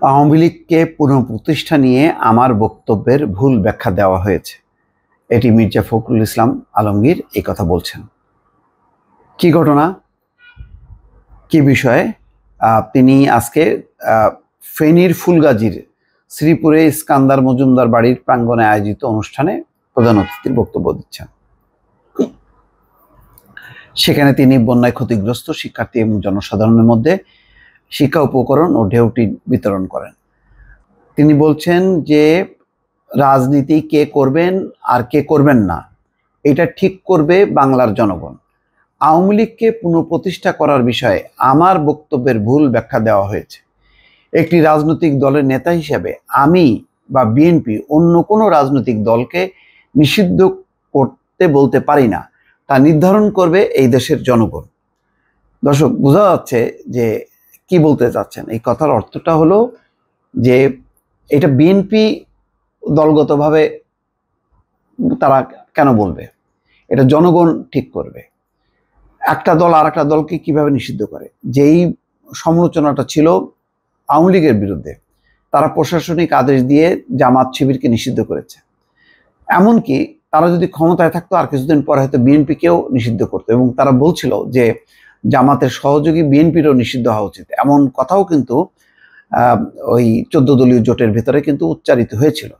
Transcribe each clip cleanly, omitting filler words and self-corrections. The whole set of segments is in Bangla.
আওয়ামী লীগকে পুনঃপ্রতিষ্ঠা নিয়ে আমার বক্তব্যের ভুল ব্যাখ্যা দেওয়া হয়েছে। এটি মির্জা ফখরুল ইসলাম আলমগীর এই কথা বলছেন। কি ঘটনা, কি বিষয়ে? তিনি আজকে ফেনীর ফুলগাজীর শ্রীপুরে ইস্কান্দার মজুমদার বাড়ির প্রাঙ্গণে আয়োজিত অনুষ্ঠানে প্রধান অতিথির বক্তব্য দিচ্ছেন। সেখানে তিনি বন্যায় ক্ষতিগ্রস্ত শিক্ষার্থী এবং জনসাধারণের মধ্যে শিক্ষা উপকরণ ও ঢেউটি বিতরণ করেন। তিনি বলছেন যে রাজনীতি কে করবেন আর কে করবেন না এটা ঠিক করবে বাংলার জনগণ। আওয়ামী লীগকে পুনঃপ্রতিষ্ঠা করার বিষয়ে আমার বক্তব্যের ভুল ব্যাখ্যা দেওয়া হয়েছে। একটি রাজনৈতিক দলের নেতা হিসেবে আমি বা বিএনপি অন্য কোনো রাজনৈতিক দলকে নিষিদ্ধ করতে বলতে পারি না, তা নির্ধারণ করবে এই দেশের জনগণ। দর্শক, বোঝা যাচ্ছে যে কি বলতে চাচ্ছেন। এই কথার অর্থটা হলো যে এটা বিএনপি দলগতভাবে তারা কেন বলবে, এটা জনগণ ঠিক করবে। একটা দল আর একটা দলকে কিভাবে নিষিদ্ধ করে? যেই সমালোচনাটা ছিল আওয়ামী লীগের বিরুদ্ধে, তারা প্রশাসনিক আদেশ দিয়ে জামাত শিবিরকে নিষিদ্ধ করেছে। এমনকি তারা যদি ক্ষমতায় থাকতো আর কিছুদিন পরে হয়তো বিএনপিকেও নিষিদ্ধ করতো, এবং তারা বলছিল যে জামাতের সহযোগী বিএনপিরও নিষিদ্ধ হওয়া উচিত। এমন কথাও কিন্তু ওই 14 দলীয় জোটের ভেতরে কিন্তু উচ্চারিত হয়েছিল।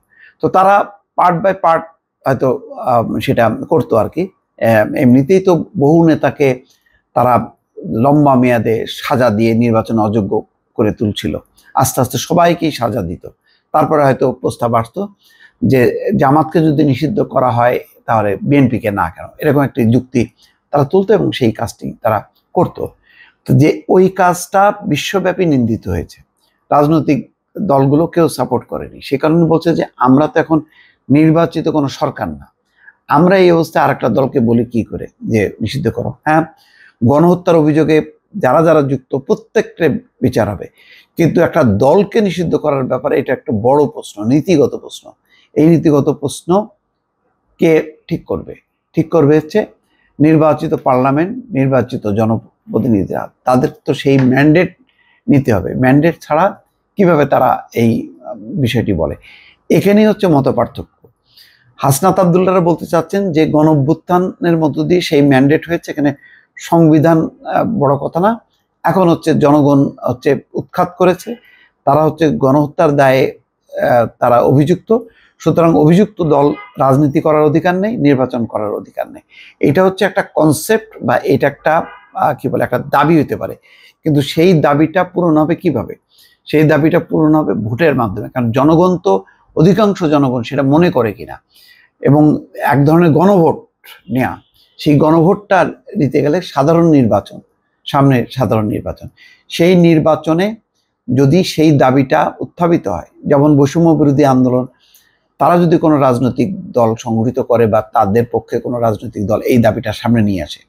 তো তারা পার্ট বাই পার্ট হয়তো সেটা করতো আর কি। এমনিতেই তো বহু নেতাকে তারা লম্বা মেয়াদে সাজা দিয়ে নির্বাচন অযোগ্য করে তুলছিল। আস্তে আস্তে সবাইকেই সাজা দিত। তারপরে হয়তো প্রস্তাব আসতো যে জামাতকে যদি নিষিদ্ধ করা হয় তাহলে বিএনপিকে না কেন, এরকম একটি যুক্তি তারা তুলতো এবং সেই কাজটি তারা করতো। তো যে ওই কাজটা বিশ্বব্যাপী নিন্দিত হয়েছে, রাজনৈতিক দলগুলো কেউ সাপোর্ট করেনি। সে কারণে বলছে যে আমরা তো এখন নির্বাচিত কোনো সরকার না, আমরা এই অবস্থায় আরেকটা দলকে বলি কি করে যে নিষিদ্ধ করো। হ্যাঁ, গণহত্যার অভিযোগে যারা যারা যুক্ত প্রত্যেকটা বিচার হবে, কিন্তু একটা দলকে নিষিদ্ধ করার ব্যাপারে এটা একটা বড় প্রশ্ন, নীতিগত প্রশ্ন। এই নীতিগত প্রশ্ন কে ঠিক করবে? ঠিক করবে হচ্ছে নির্বাচিত পার্লামেন্ট, নির্বাচিত জনপ্রতিনিধিরা। তাদের তো সেই ম্যান্ডেট নিতে হবে। ম্যান্ডেট ছাড়া কিভাবে তারা এই বিষয়টি বলে? এখানেই হচ্ছে মত পার্থক্য। হাসনাত আবদুল্লাহরা বলতে চাচ্ছেন যে গণঅভ্যুত্থানের মধ্য দিয়ে সেই ম্যান্ডেট হয়েছে, এখানে সংবিধান বড় কথা না। এখন হচ্ছে জনগণ হচ্ছে উৎখাত করেছে, তারা হচ্ছে গণহত্যার দায়ে তারা অভিযুক্ত। সুতরাং অভিযুক্ত দল রাজনীতি করার অধিকার নেই, নির্বাচন করার অধিকার নেই। এটা হচ্ছে একটা কনসেপ্ট বা এটা একটা কি বলে একটা দাবি হতে পারে, কিন্তু সেই দাবিটা পূরণ হবে কিভাবে? সেই দাবিটা পূরণ হবে ভোটের মাধ্যমে। কারণ জনগণ তো, অধিকাংশ জনগণ সেটা মনে করে কিনা, এবং এক ধরনের গণভোট নেওয়া, সেই গণভোটটা দিতে গেলে সাধারণ নির্বাচন, সামনে সাধারণ নির্বাচন, সেই নির্বাচনে যদি সেই দাবিটা উত্থাপিত হয়, যেমন বৈষম্য বিরোধী আন্দোলন, তারা যদি কোনো রাজনৈতিক দল সংগঠিত করে বা তাদের পক্ষে কোনো রাজনৈতিক দল এই দাবিটা সামনে নিয়ে আসে,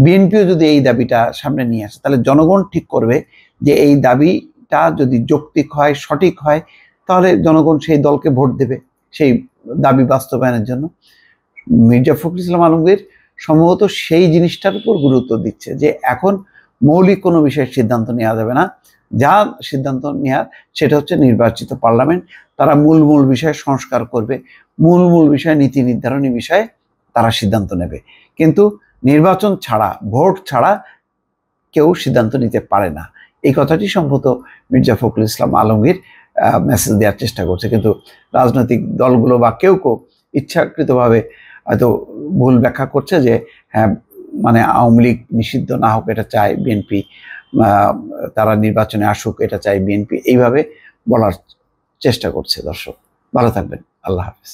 বিএনপিও যদি এই দাবিটা সামনে নিয়ে আসে, তাহলে জনগণ ঠিক করবে যে এই দাবিটা যদি যৌক্তিক হয়, সঠিক হয়, তাহলে জনগণ সেই দলকে ভোট দেবে সেই দাবি বাস্তবায়নের জন্য। মির্জা ফখরুল ইসলাম আলমগীর সম্ভবত সেই জিনিসটার উপর গুরুত্ব দিচ্ছে যে এখন মৌলিক কোনো বিষয়ের সিদ্ধান্ত নেওয়া যাবে না, যা সিদ্ধান্ত নেওয়ার সেটা হচ্ছে নির্বাচিত পার্লামেন্ট। তারা মূল মূল বিষয়ে সংস্কার করবে, মূল মূল বিষয়ে নীতি নির্ধারণী বিষয়ে তারা সিদ্ধান্ত নেবে। কিন্তু নির্বাচন ছাড়া, ভোট ছাড়া কেউ সিদ্ধান্ত নিতে পারে না। এই কথাটি সম্ভবত মির্জা ফখরুল ইসলাম আলমগীর মেসেজ দেওয়ার চেষ্টা করছে, কিন্তু রাজনৈতিক দলগুলো বা কেউ কেউ ইচ্ছাকৃতভাবে হয়তো ভুল ব্যাখ্যা করছে যে হ্যাঁ, মানে আওয়ামী লীগ নিষিদ্ধ না হোক এটা চায় বিএনপি, তারা নির্বাচনে আসুক এটা চায় বিএনপি, এইভাবে বলার চেষ্টা করছে। দর্শক, ভালো থাকবেন। আল্লাহ হাফেজ।